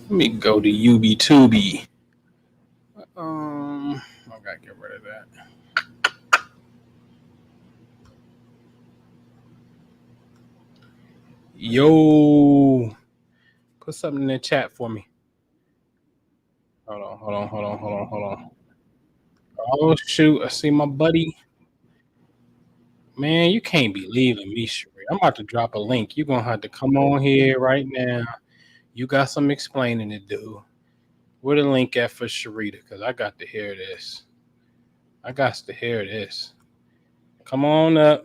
Let me go to UB2B. I gotta get rid of that. Yo, put something in the chat for me. Hold on. Oh shoot, I see my buddy. Man, you can't be leaving me, Sheree. I'm about to drop a link. You're gonna have to come on here right now. You got some explaining to do. Where the link at for Sharita? Because I got to hear this. Come on up.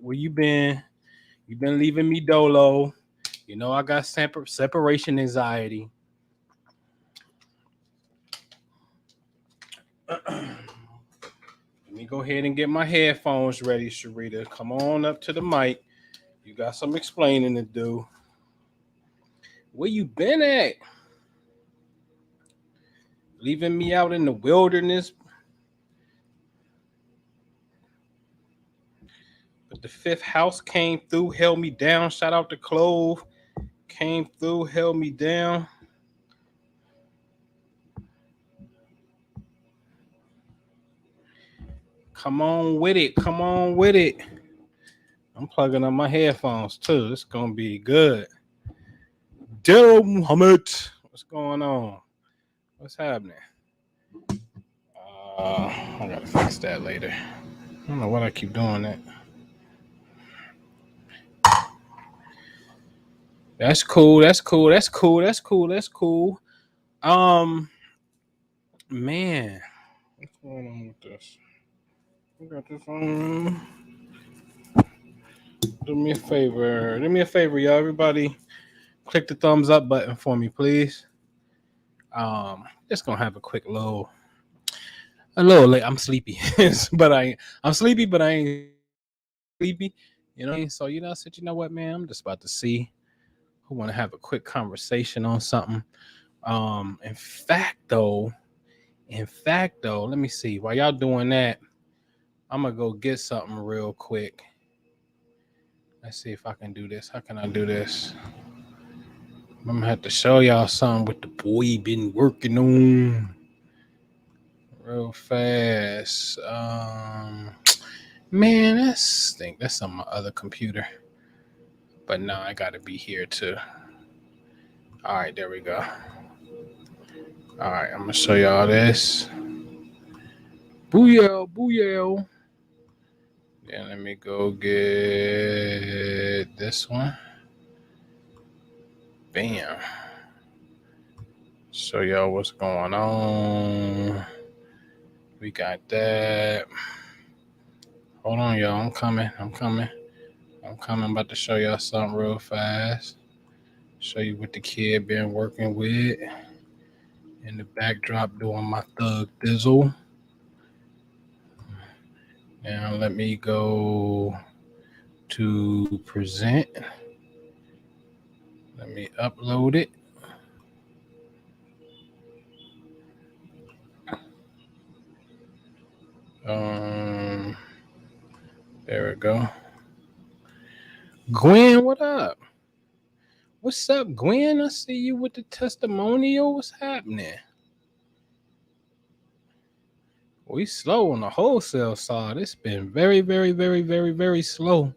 Where you been? You been leaving me dolo. You know I got separation anxiety. Let me go ahead and get my headphones ready, Sharita. Come on up to the mic. You got some explaining to do. Where you been at? Leaving me out in the wilderness. But the fifth house came through, held me down. Shout out to Clove. Came through, held me down. Come on with it. I'm plugging up my headphones too. It's gonna be good. Daryl Muhammad, what's going on? What's happening? I gotta fix that later. I don't know why I keep doing that. That's cool. Man, what's going on with this? I got this on. Do me a favor, y'all. Everybody, click the thumbs up button for me, please. Just gonna have a quick a little late. I'm sleepy, but I'm sleepy, but I ain't sleepy. You know, so I said, you know what, man, I'm just about to see who want to have a quick conversation on something. In fact, though, let me see. While y'all doing that, I'm gonna go get something real quick. Let's see if I can do this. How can I do this? I'm gonna have to show y'all something what the boy been working on real fast. Man, that's on my other computer. But no, I gotta be here too. All right, there we go. All right, I'm gonna show y'all this. Booyah. Then let me go get this one. Bam. Show y'all what's going on. We got that. Hold on, y'all. I'm coming. I'm about to show y'all something real fast. Show you what the kid been working with. In the backdrop doing my thug dizzle. Now let me go to present. Let me upload it. There we go. Gwen, what up? What's up, Gwen? I see you with the testimonial. What's happening? We slow on the wholesale side. It's been very, very, very, very, very slow.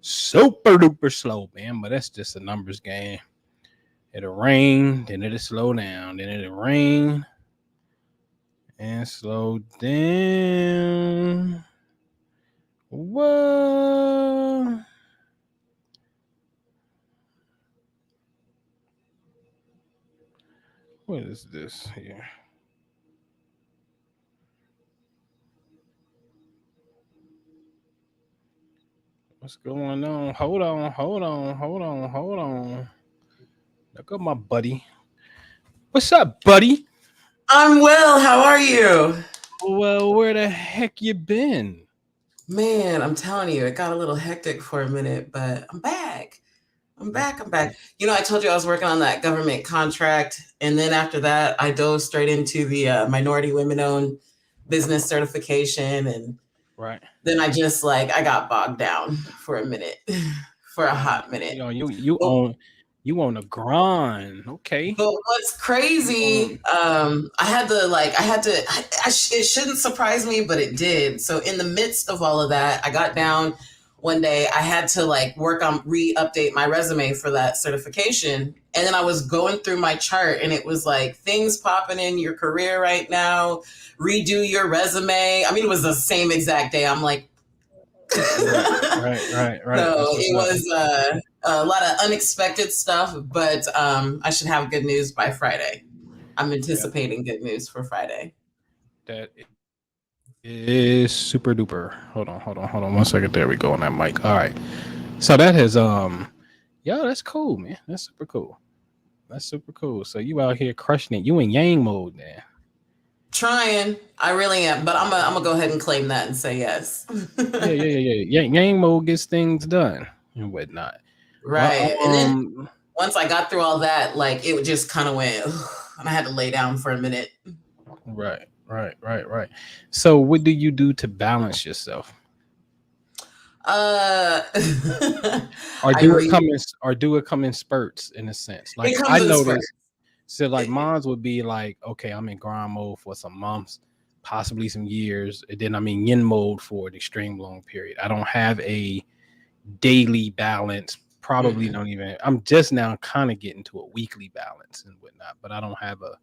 Super duper slow, man. But that's just a numbers game. It'll rain, then it'll slow down. Then it'll rain and slow down. Whoa. What is this here? What's going on? Hold on, hold on, hold on, hold on. Look at my buddy. What's up, buddy? I'm well. How are you? Well, where the heck you been? Man, I'm telling you, it got a little hectic for a minute, but I'm back. I'm That's back. I'm back. You know, I told you I was working on that government contract. And then after that, I dove straight into the minority women owned business certification. And right. then I got bogged down for a minute, for a hot minute. You know, you But own you on the grind. Okay. But what's You crazy, on it shouldn't surprise me, but it did. So in the midst of all of that, I got down one day, I had to like work on re-update my resume for that certification. And then I was going through my chart and it was like things popping in your career right now, redo your resume. I mean, it was the same exact day. I'm like, right, right, right, right. so That's what's it up. was a lot of unexpected stuff, but I should have good news by Friday. I'm Yeah, anticipating good news for Friday. that is super duper. Hold on 1 second. There we go on that mic. All right. So that has yeah, that's cool, man. That's super cool. That's super cool. So you out here crushing it. You in yang mode, man. Trying, I really am, but I'm gonna go ahead and claim that and say yes. Yeah, yeah, yeah, yeah. Yang mode gets things done and whatnot. Well, Right, and then once I got through all that, like it just kind of went, and I had to lay down for a minute. right, right, right, right. So what do you do to balance yourself? Uh, Or I read. do it come in spurts in a sense? It Like I comes in spurts. noticed. So like mine's would be like, okay, I'm in grind mode for some months, possibly some years, and then I'm in yin mode for an extreme long period. I don't have a daily balance. Probably Mm-mm. don't even. I'm just now kind of getting to a weekly balance and whatnot, but I don't have a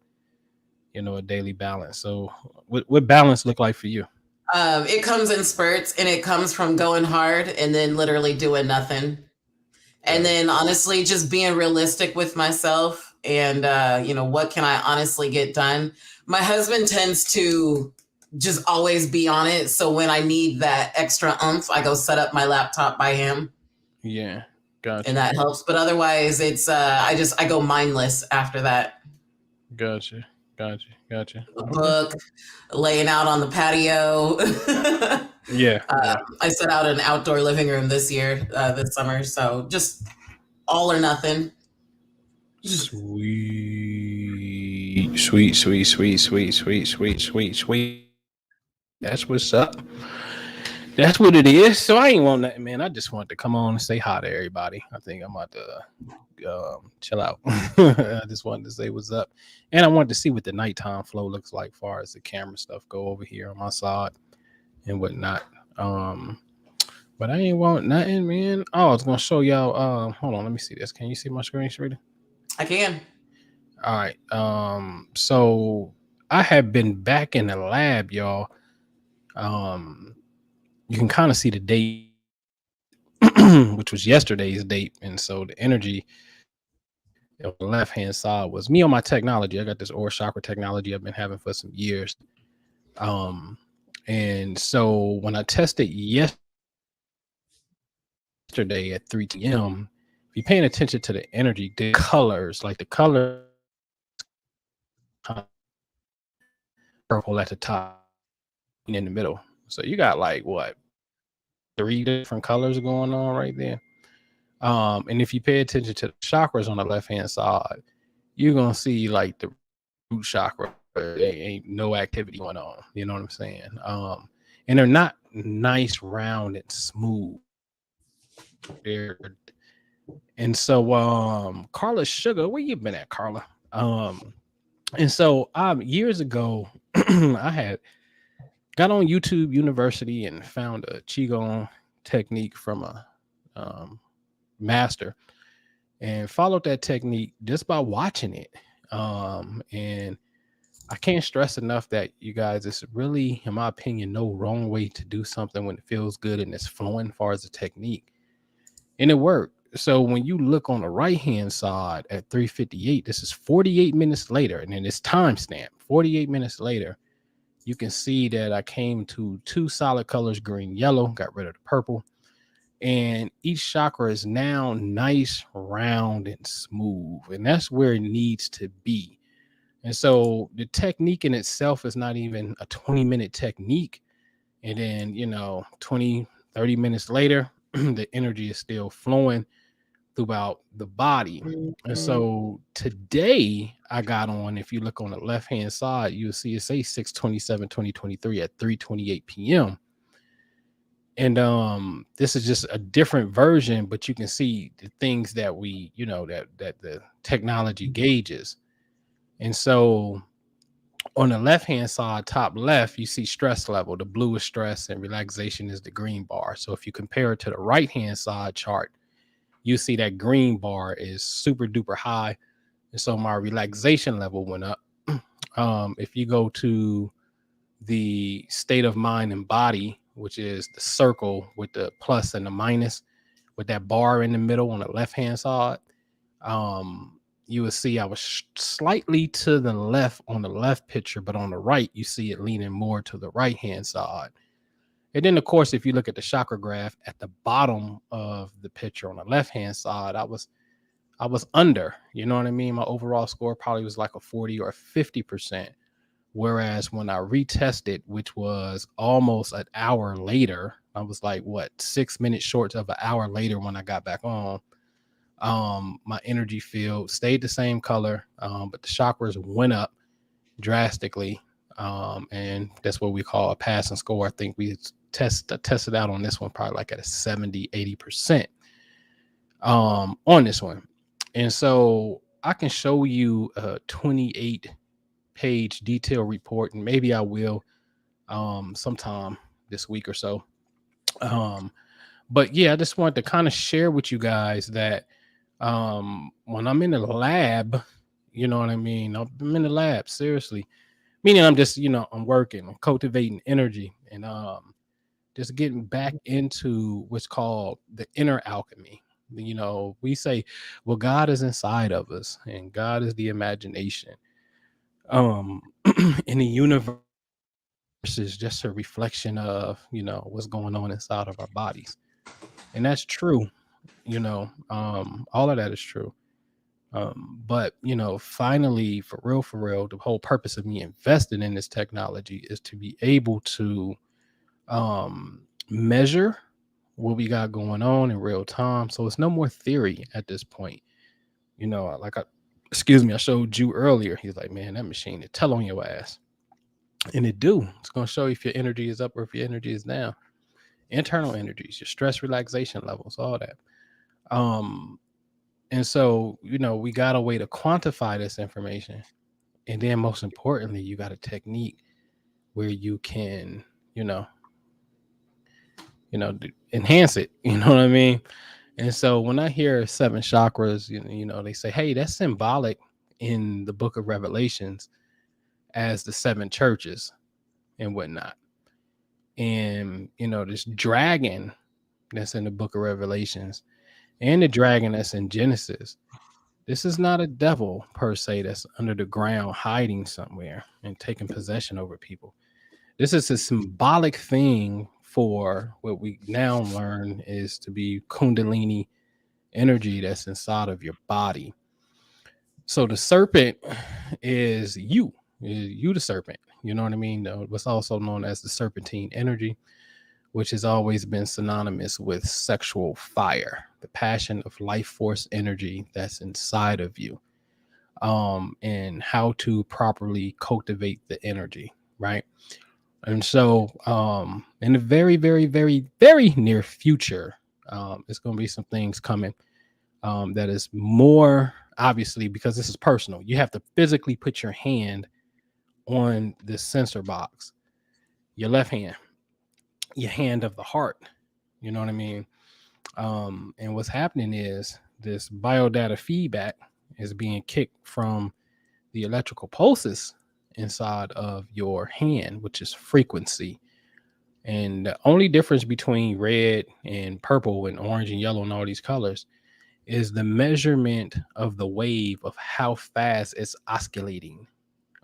a daily balance. So what balance look like for you? It comes in spurts, and it comes from going hard and then literally doing nothing. And Got then honestly, just being realistic with myself and, what can I honestly get done? My husband tends to just always be on it. So when I need that extra oomph, I go set up my laptop by him Yeah, and gotcha, that helps. But otherwise, I go mindless after that. gotcha, gotcha, gotcha. A Okay. book, laying out on the patio. Yeah, yeah. I set out an outdoor living room this summer. So just all or nothing. Sweet, sweet, sweet, sweet, sweet, sweet, sweet, sweet, sweet. That's what's up. That's what it is. So I ain't want nothing, man. I just wanted to come on and say hi to everybody. I think I'm about to chill out. I just wanted to say what's up, and I wanted to see what the nighttime flow looks like, far as the camera stuff go over here on my side and whatnot. Um, but I ain't want nothing, man. Oh, I was gonna show y'all. Hold on, let me see this. Can you see my screen, Sharita? I can. All right. So I have been back in the lab, y'all. Um, you can kind of see the date, which was yesterday's date, and so the energy on the left hand side was me on my technology. I got this aura chakra technology I've been having for some years. Um, and so when I tested yesterday at 3 p.m., if you're paying attention to the energy, the colors, like the color purple at the top and in the middle. So you got like what, three different colors going on right there. And if you pay attention to the chakras on the left hand side, you're gonna see like the root chakra. There ain't no activity going on. You know what I'm saying? And they're not nice, round, and smooth. They're and so Carla Sugar, where you been at, Carla? And so years ago, I had got on YouTube University and found a qigong technique from a master and followed that technique just by watching it. And I can't stress enough that you guys, it's really, in my opinion, no wrong way to do something when it feels good and it's flowing as far as the technique. And it worked. So when you look on the right hand side at 3:58, this is 48 minutes later, and then it's timestamp 48 minutes later. You can see that I came to two solid colors, green, yellow, got rid of the purple. And each chakra is now nice, round, and smooth. And that's where it needs to be. And so the technique in itself is not even a 20-minute technique. And then, 20, 30 minutes later, the energy is still flowing throughout the body. And Mhm. so today I got on, if you look on the left hand side, you'll see it say 6/27/2023 at 3:28 p.m. And this is just a different version, but you can see the things that we, that the technology gauges. And so on the left hand side, top left, you see stress level. The blue is stress and relaxation is the green bar. So if you compare it to the right hand side chart, you see that green bar is super duper high. And so my relaxation level went up. If you go to the state of mind and body, which is the circle with the plus and the minus, with that bar in the middle on the left hand side, you will see I was slightly to the left on the left picture, but on the right, you see it leaning more to the right hand side. And then, of course, if you look at the chakra graph at the bottom of the picture on the left hand side, I was under. You know what I mean? My overall score probably was like a 40 or 50%. Whereas when I retested, which was almost an hour later, I was like, what, 6 minutes short of an hour later when I got back on. My energy field stayed the same color, but the chakras went up drastically. And that's what we call a passing score. I think we tested out on this one probably like at a 70, 80% on this one. And so I can show you a 28-page detailed report, and maybe I will sometime this week or so. But yeah, I just wanted to kind of share with you guys that when I'm in the lab, you know what I mean? I'm in the lab, seriously. Meaning I'm just, I'm working, I'm cultivating energy, and just getting back into what's called the inner alchemy. We say, well, God is inside of us, and God is the imagination. Um, in the universe is just a reflection of, what's going on inside of our bodies, and that's true. All of that is true. But finally, for real, the whole purpose of me investing in this technology is to be able to measure what we got going on in real time. So it's no more theory at this point. Like I showed you earlier. He's like, man, that machine it tell on your ass, and it do. It's gonna show you if your energy is up or if your energy is down. Internal energies, your stress, relaxation levels, all that. Um, and so we got a way to quantify this information, and then most importantly, you got a technique where you can, you know, enhance it. You know what I mean? And so when I hear seven chakras, they say, hey, that's symbolic in the book of Revelations as the seven churches and whatnot. And, this dragon that's in the book of Revelations and the dragon that's in Genesis, this is not a devil per se that's under the ground hiding somewhere and taking possession over people. This is a symbolic thing for what we now learn is to be Kundalini energy that's inside of your body. So the serpent is you the serpent. You know what I mean? What's also known as the serpentine energy, which has always been synonymous with sexual fire, the passion of life force energy that's inside of you, and how to properly cultivate the energy, right? And so, in the very, very, very, very near future, it's going to be some things coming that is more obviously because this is personal. You have to physically put your hand on this sensor box, your left hand, your hand of the heart. You know what I mean? And what's happening is this biodata feedback is being kicked from the electrical pulses inside of your hand, which is frequency. And the only difference between red and purple and orange and yellow and all these colors is the measurement of the wave of how fast it's oscillating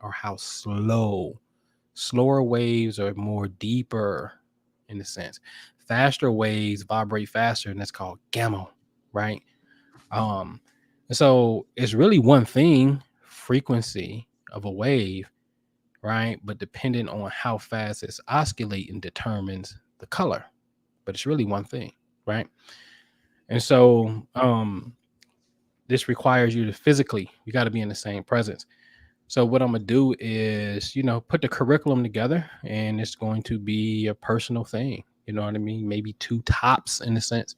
or how slow. Slower waves are more deeper in a sense. Faster waves vibrate faster, and that's called gamma, right? Um, and so it's really one thing, frequency of a wave, right? But depending on how fast it's oscillating determines the color. But it's really one thing, right? And so this requires you to physically, you got to be in the same presence. So what I'm gonna do is, put the curriculum together, and it's going to be a personal thing. You know what I mean? Maybe two tops in a sense,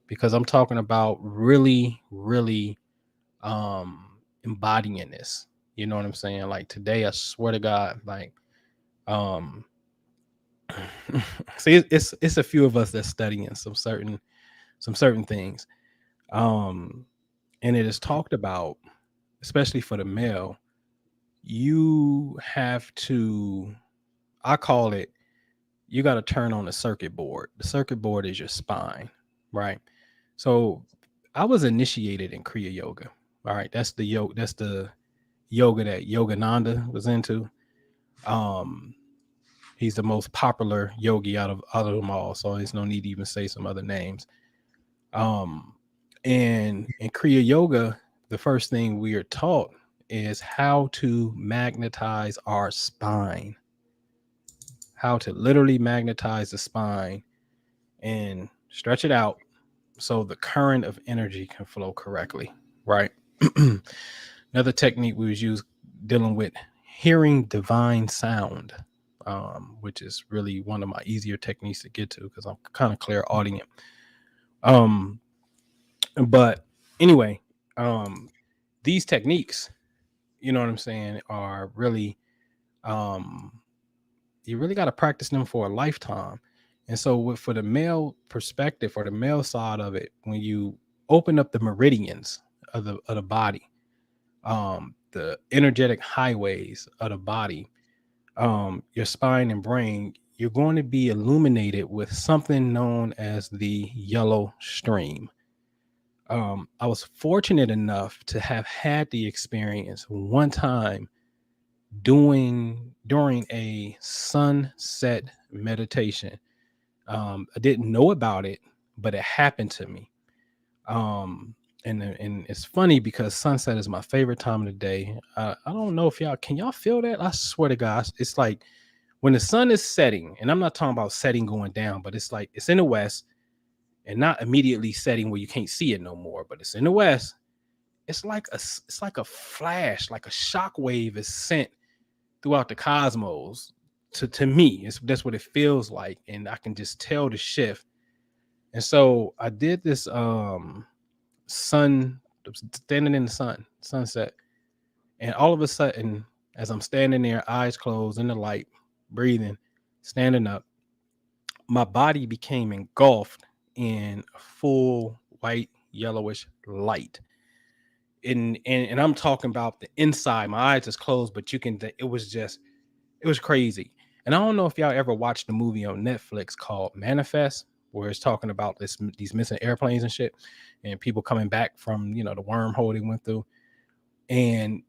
because I'm talking about really, really embodying this. You know what I'm saying? Like today, I swear to God, like um see, it's a few of us that's studying some certain things. Um and it is talked about, especially for the male, you have to, I call it, you got to turn on the circuit board. The circuit board is your spine, right? So I was initiated in Kriya Yoga. All right, that's the yoga that Yogananda was into. Um, he's the most popular yogi out of them all, so there's no need to even say some other names. Um, and in Kriya Yoga, the first thing we are taught is how to magnetize our spine, how to literally magnetize the spine and stretch it out so the current of energy can flow correctly, right? Another technique we was used dealing with hearing divine sound, which is really one of my easier techniques to get to because I'm kind of clear audience. Um, but anyway, um, these techniques, you know what I'm saying, are really, um, you really got to practice them for a lifetime. And so, for the male perspective, or the male side of it, when you open up the meridians of the body, the energetic highways of the body, your spine and brain, you're going to be illuminated with something known as the yellow stream. I was fortunate enough to have had the experience one time doing during a sunset meditation. I didn't know about it, but it happened to me. And it's funny because sunset is my favorite time of the day. I don't know if y'all feel that. I swear to God, it's like when the sun is setting, and I'm not talking about setting going down, but it's like it's in the west and not immediately setting where you can't see it no more, but it's in the west. It's like a flash, like a shock wave is sent throughout the cosmos. To me, that's what it feels like, and I can just tell the shift. And so I did this sun standing in the sunset, and all of a sudden, as I'm standing there, eyes closed in the light, breathing, standing up, my body became engulfed in full white yellowish light. And I'm talking about the inside. My eyes is closed, but you can. It was crazy. And I don't know if y'all ever watched the movie on Netflix called Manifest, where it's talking about these missing airplanes and shit, and people coming back from the wormhole they went through. And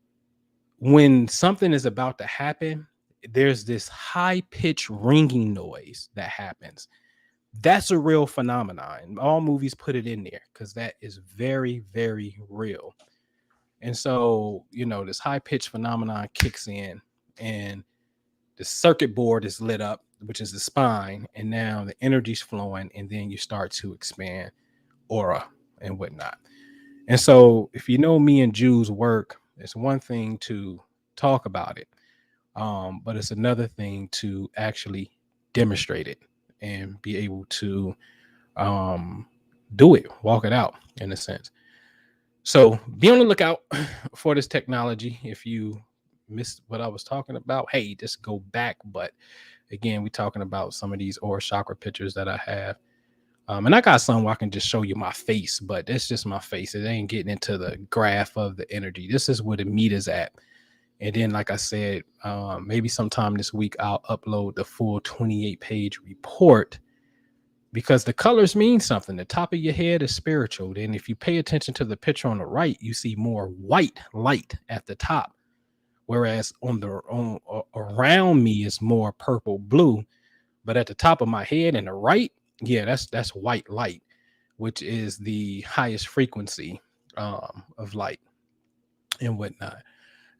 when something is about to happen, there's this high pitched ringing noise that happens. That's a real phenomenon. And all movies put it in there because that is very, very real. And so, this high pitched phenomenon kicks in, and the circuit board is lit up, which is the spine, and now the energy's flowing, and then you start to expand aura and whatnot. And so, if you know me and Jew's work, it's one thing to talk about it, but it's another thing to actually demonstrate it and be able to um, do it, walk it out in a sense. So be on the lookout for this technology. If you missed what I was talking about, hey, just go back. But again, we're talking about some of these aura chakra pictures that I have. And I got some where I can just show you my face, but it's just my face. It ain't getting into the graph of the energy. This is where the meat is at. And then, like I said, maybe sometime this week, I'll upload the full 28-page report because the colors mean something. The top of your head is spiritual. Then if you pay attention to the picture on the right, you see more white light at the top, whereas around me is more purple blue. But at the top of my head and the right, yeah, that's white light, which is the highest frequency of light and whatnot.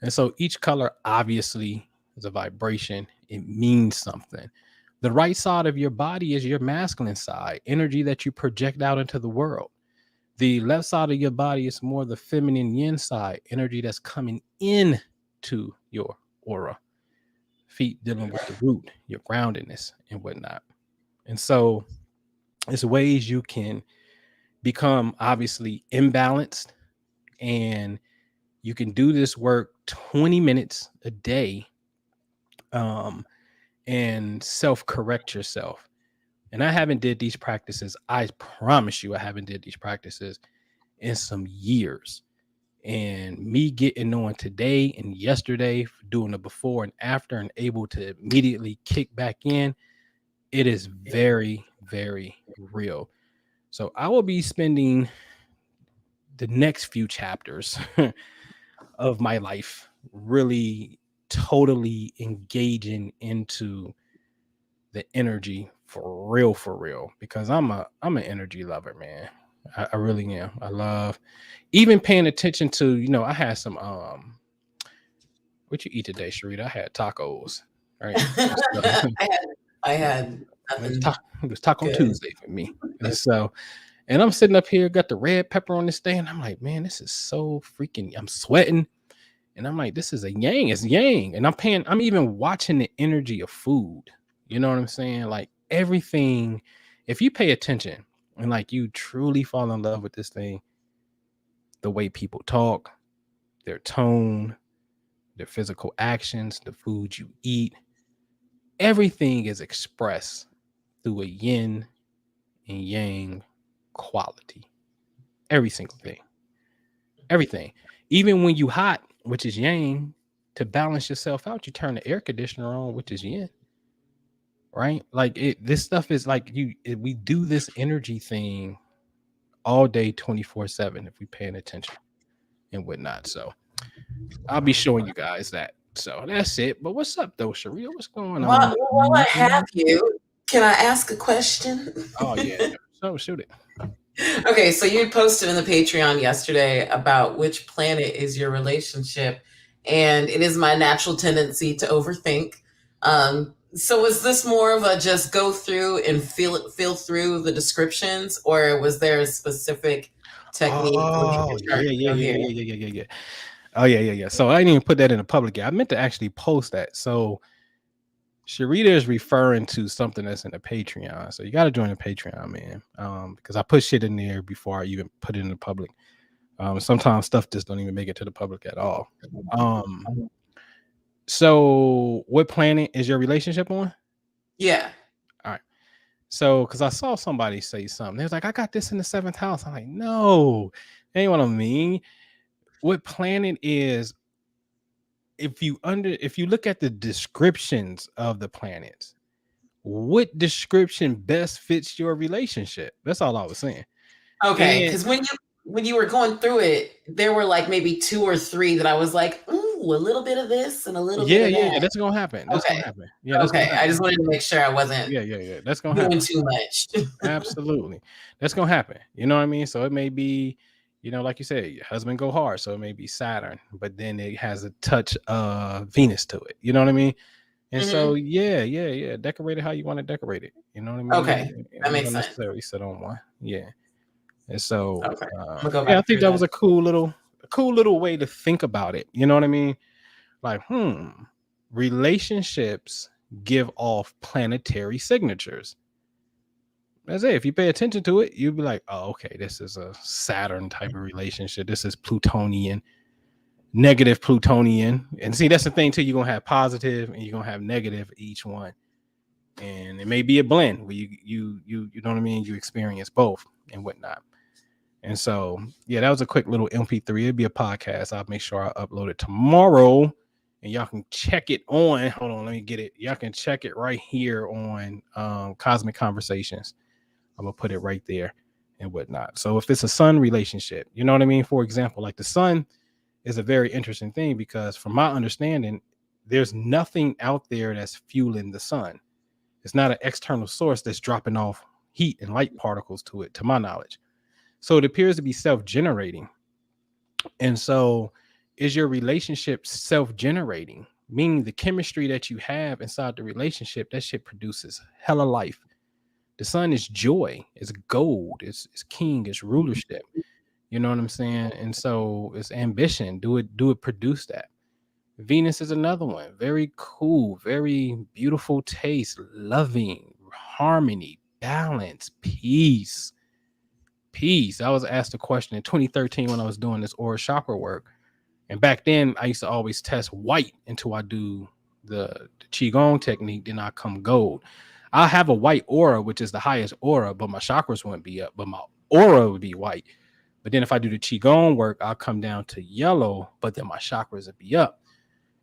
And so each color obviously is a vibration. It means something. The right side of your body is your masculine side, energy that you project out into the world. The left side of your body is more the feminine yin side, energy that's coming in to your aura. Feet dealing with the root, your groundedness and whatnot. And so it's ways you can become obviously imbalanced, and you can do this work 20 minutes a day, and self-correct yourself. And I haven't did these practices. I promise you, I haven't did these practices in some years. And me getting on today and yesterday, doing the before and after, and able to immediately kick back in, it is very, very real. So I will be spending the next few chapters of my life really totally engaging into the energy for real, because I'm an energy lover, man. I really am. I love even paying attention to, I had some what you eat today, Sharita? I had tacos, right? I had nothing It was Taco good. Tuesday for me. And so, and I'm sitting up here, got the red pepper on this thing. I'm like, man, this is so freaking, I'm sweating. And I'm like, this is a yang, it's yang. And I'm even watching the energy of food. You know what I'm saying? Like everything, if you pay attention and like you truly fall in love with this thing, the way people talk, their tone, their physical actions, the food you eat, everything is expressed through a yin and yang quality. Every single thing. Everything. Even when you hot, which is yang, to balance yourself out, you turn the air conditioner on, which is yin. Right? Like this stuff is like we do this energy thing all day 24/7 if we paying attention and whatnot. So I'll be showing you guys that. So that's it. But what's up though, Sharia? What's going on? While I have you, can I ask a question? Oh yeah. So shoot it. Okay, so you posted in the Patreon yesterday about which planet is your relationship, and it is my natural tendency to overthink. So was this more of a just go through and feel through the descriptions, or was there a specific technique? Oh yeah. Oh yeah. So I didn't even put that in the public yet. I meant to actually post that. So Sharita is referring to something that's in the Patreon. So you got to join the Patreon, man. Because I put shit in there before I even put it in the public. Sometimes stuff just don't even make it to the public at all. So what planet is your relationship on? Yeah. All right. So, because I saw somebody say something, they was like, "I got this in the 7th house." I'm like, "No, that ain't what I mean." What planet is? If you look at the descriptions of the planets, what description best fits your relationship? That's all I was saying. Okay, because when you were going through it, there were like maybe 2 or 3 that I was like, ooh, a little bit of this and a little bit of that. Yeah. That's gonna happen. That's Okay. gonna happen. Yeah, that's Okay, gonna happen. I just wanted to make sure I wasn't Yeah. That's gonna doing happen. too much. Absolutely, that's gonna happen. You know what I mean? So it may be, like you said, your husband go hard, so it may be Saturn, but then it has a touch of Venus to it. You know what I mean? And so yeah, decorate it how you want to decorate it. You know what I mean? Okay, that makes don't sense. necessarily sit on one. Yeah. And so Okay, I'm gonna go yeah, I back think through that that. was a cool little way to think about it. You know what I mean? Like, relationships give off planetary signatures. That's it. If you pay attention to it, you'll be like, oh, okay, this is a Saturn type of relationship. This is Plutonian, negative Plutonian. And see, that's the thing too. You're gonna have positive and you're gonna have negative each one. And it may be a blend where you know what I mean, you experience both and whatnot. And so yeah, that was a quick little MP3. It'd be a podcast. I'll make sure I upload it tomorrow. And y'all can check it on. Hold on, let me get it. Y'all can check it right here on Cosmic Conversations. I'm gonna put it right there and whatnot. So if it's a sun relationship, you know what I mean? For example, like the sun is a very interesting thing because from my understanding, there's nothing out there that's fueling the sun. It's not an external source that's dropping off heat and light particles to it, to my knowledge. So it appears to be self-generating. And so is your relationship self-generating? Meaning the chemistry that you have inside the relationship, that shit produces hella life. The sun is joy, it's gold, it's king, it's rulership. You know what I'm saying? And so it's ambition. Do it produce that? Venus is another one. Very cool, very beautiful taste, loving, harmony, balance, peace. Peace. I was asked a question in 2013 when I was doing this aura chakra work. And back then, I used to always test white until I do the Qigong technique. Then I come gold. I have a white aura, which is the highest aura, but my chakras wouldn't be up, but my aura would be white. But then if I do the Qigong work, I'll come down to yellow, but then my chakras would be up.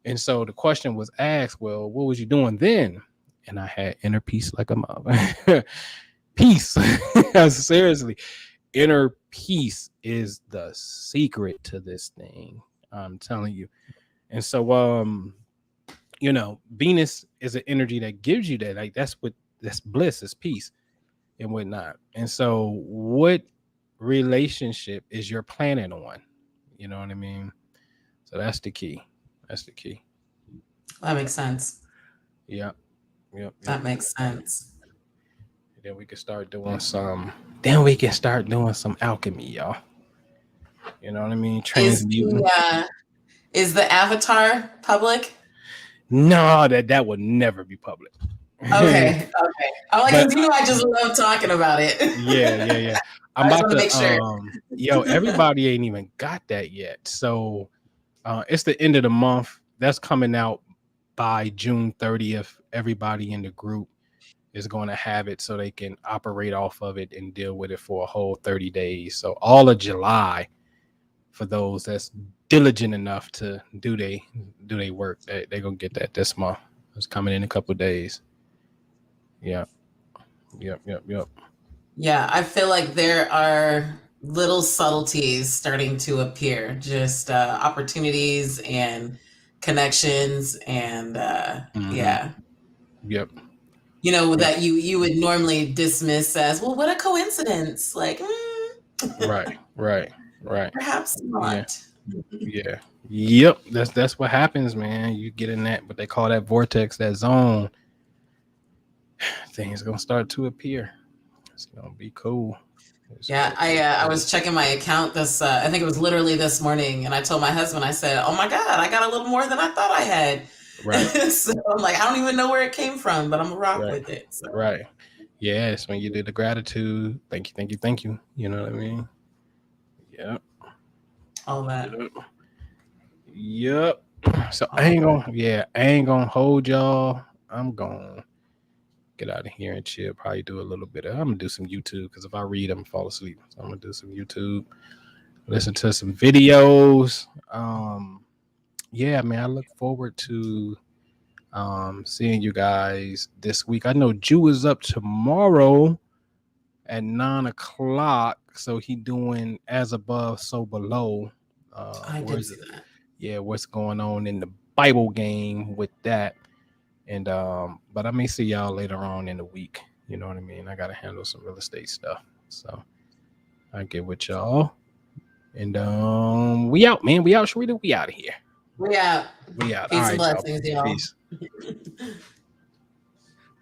And so the question was asked, well, what was you doing then? And I had inner peace like a mother. Peace. Seriously. Inner peace is the secret to this thing. I'm telling you. And so you know, Venus is an energy that gives you that. Like that's bliss, is peace and whatnot. And so what relationship is your planet on? You know what I mean? So that's the key. That's the key. That makes sense. Yep. That makes sense. And then we can start doing some. Then we can start doing some alchemy, y'all. You know what I mean? Transmuting. Is the avatar public? No, that would never be public. Okay. I'm like, but, you know, I just love talking about it. Yeah. I'm about to make sure. Yo, everybody ain't even got that yet. So it's the end of the month. That's coming out by June 30th. Everybody in the group is going to have it so they can operate off of it and deal with it for a whole 30 days. So all of July, for those that's diligent enough to do they work, they're going to get that this month. It's coming in a couple of days. Yep. Yeah, I feel like there are little subtleties starting to appear, just opportunities and connections and yeah. Yep. You know, that you would normally dismiss as, well, what a coincidence. Like, Right. Perhaps not. Yeah. Yep. That's what happens, man. You get in that, what they call that vortex, that zone. Things gonna start to appear. It's gonna be cool. I was checking my account this I think it was literally this morning, and I told my husband, I said, oh my God, I got a little more than I thought I had. Right. So I'm like, I don't even know where it came from, but I'm gonna rock with it. So. Right. Yes, when you do the gratitude, thank you. You know what I mean? Yep. All that. Yep. So I ain't gonna hold y'all. I'm gonna get out of here and chill. Probably do a little bit I'm gonna do some YouTube, because if I read, I'm gonna fall asleep. So I'm gonna do some YouTube, listen to some videos. Yeah, man, I look forward to seeing you guys this week. I know Jew is up tomorrow at 9:00, so he doing As Above, So Below. I did see that. Yeah, what's going on in the Bible game with that. And but I may see y'all later on in the week. You know what I mean? I gotta handle some real estate stuff. So I get with y'all. And we out, man. We out, Sharita. We out of here. We out. We out. Peace All right, and blessings, y'all. Peace.